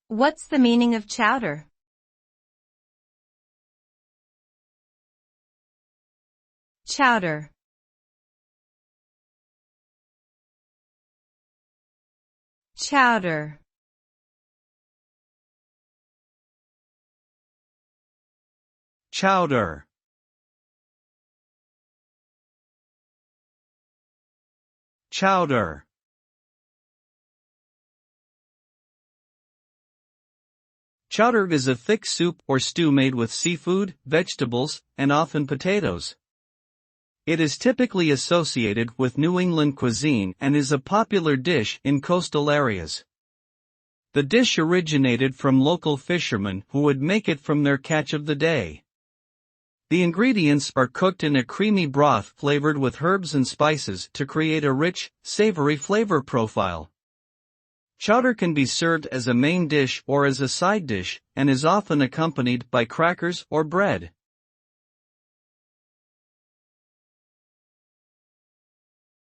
What's the meaning of chowder? Chowder. Chowder. Chowder. Chowder. Chowder is a thick soup or stew made with seafood, vegetables, and often potatoes. It is typically associated with New England cuisine and is a popular dish in coastal areas. The dish originated from local fishermen who would make it from their catch of the day. The ingredients are cooked in a creamy broth flavored with herbs and spices to create a rich, savory flavor profile. Chowder can be served as a main dish or as a side dish, and is often accompanied by crackers or bread.